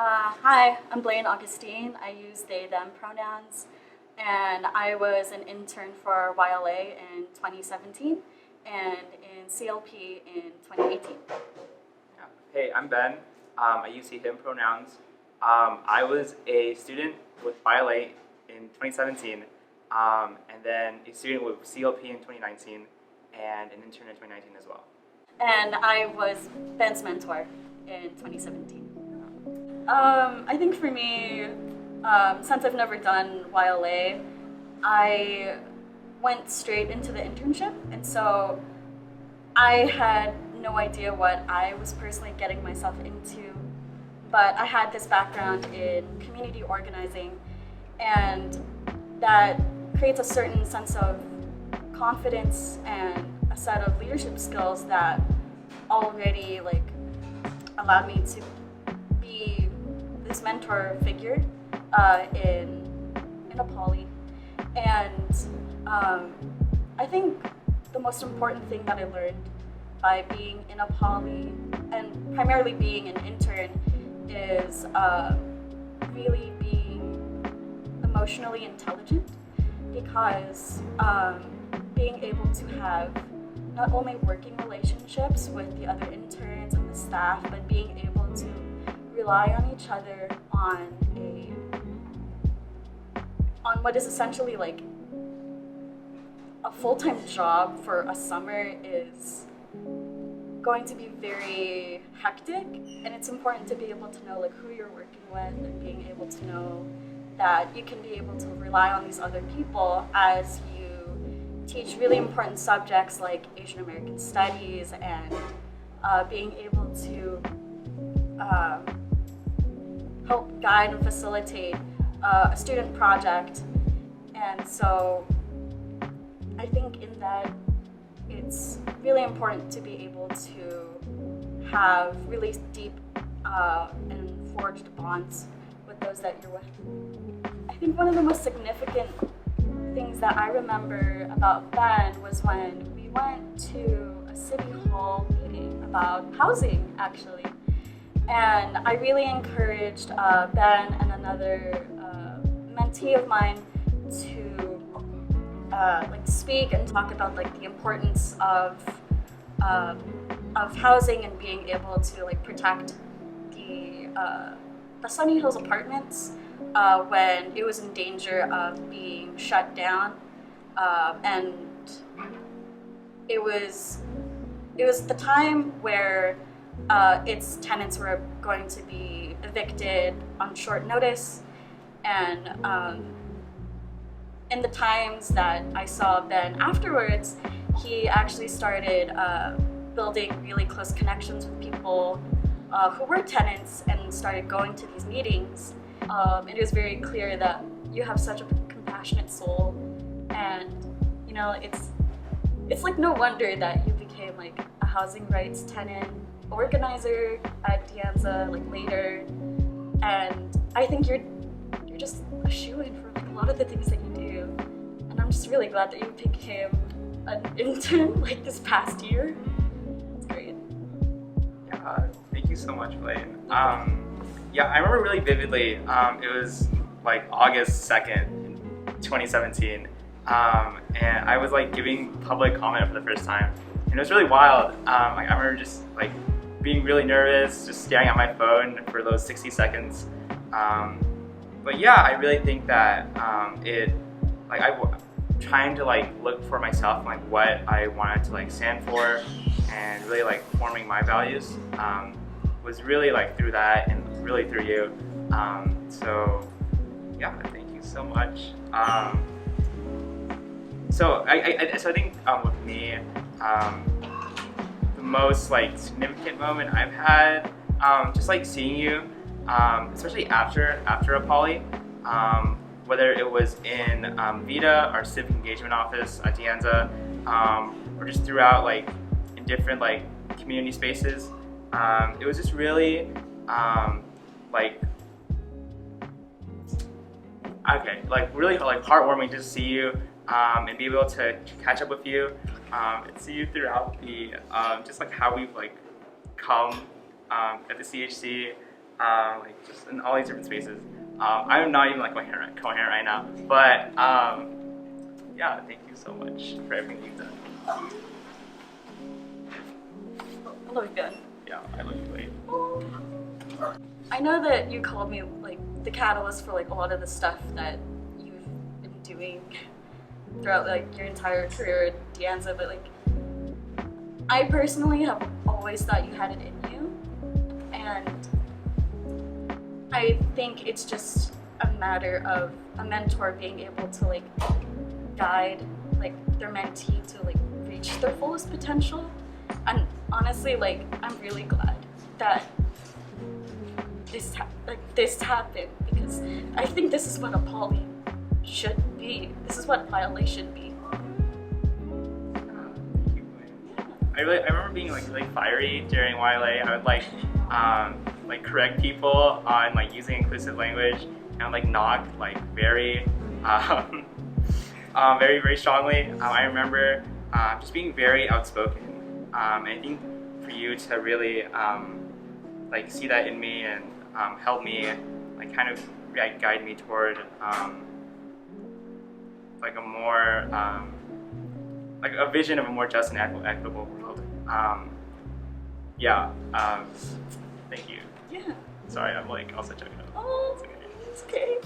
Hi, I'm Blaine Augustine. I use they, them pronouns, and I was an intern for YLA in 2017 and in CLP in 2018. Yeah. Hey, I'm Ben. I use he, him pronouns. I was a student with YLA in 2017, and then a student with CLP in 2019, and an intern in 2019 as well. And I was Ben's mentor in 2017. I think for me, since I've never done YLA, I went straight into the internship, and so I had no idea what I was personally getting myself into, but I had this background in community organizing, and that creates a certain sense of confidence and a set of leadership skills that already allowed me to be this mentor figure in a poly. And I think the most important thing that I learned by being in a poly and primarily being an intern is really being emotionally intelligent, because being able to have not only working relationships with the other interns and the staff, but being able to rely on each other on what is essentially like a full-time job for a summer is going to be very hectic, and it's important to be able to know who you're working with and being able to know that you can be able to rely on these other people as you teach really important subjects like Asian American studies, and being able to help guide and facilitate a student project. And so I think in that it's really important to be able to have really deep and forged bonds with those that you're with. I think one of the most significant things that I remember about Ben was when we went to a city hall meeting about housing, actually. And I really encouraged Ben and another mentee of mine to speak and talk about the importance of housing and being able to protect the Sunny Hills apartments when it was in danger of being shut down, and it was the time where its tenants were going to be evicted on short notice. And in the times that I saw Ben afterwards, he actually started building really close connections with people who were tenants and started going to these meetings. It was very clear that you have such a compassionate soul, and it's no wonder that you became a housing rights tenant organizer at De Anza later. And I think you're just a shoo-in for a lot of the things that you do, and I'm just really glad that you became an intern this past year. It's great. Yeah, thank you so much, Blaine. Yeah, I remember really vividly. It was August 2nd, 2017, and I was giving public comment for the first time, and it was really wild. I remember just being really nervous, just staring at my phone for those 60 seconds. But yeah, I really think that trying to look for myself, what I wanted to stand for, and really forming my values was really through that and really through you. So yeah, thank you so much. So I think with me, the most significant moment I've had, just seeing you, especially after a poly, whether it was in VITA, our civic engagement office at De Anza, or just throughout in different community spaces. It was just really really heartwarming to see you and be able to catch up with you and see you throughout the just how we've come at the CHC, like just in all these different spaces. I'm not even like coherent right now, but yeah, thank you so much for everything you've done. I love you, Ben. Yeah, I love you, Blaine. I know that you called me like the catalyst for like a lot of the stuff that you've been doing throughout like your entire career at De Anza, but like I personally have always thought you had it in you, and I think it's just a matter of a mentor being able to like guide like their mentee to like reach their fullest potential. And honestly, like I'm really glad that this happened, because I think this is what a poly should be. This is what YLA should be. I remember being like really fiery during YLA. I would like correct people on like using inclusive language, and like knock like very very strongly. I remember just being very outspoken. And I think for you to really like see that in me and help me like kind of like guide me toward like a more like a vision of a more just and equitable world. Yeah. Thank you. Yeah. Sorry, I'm like also checking out. Oh, It's okay. it's okay.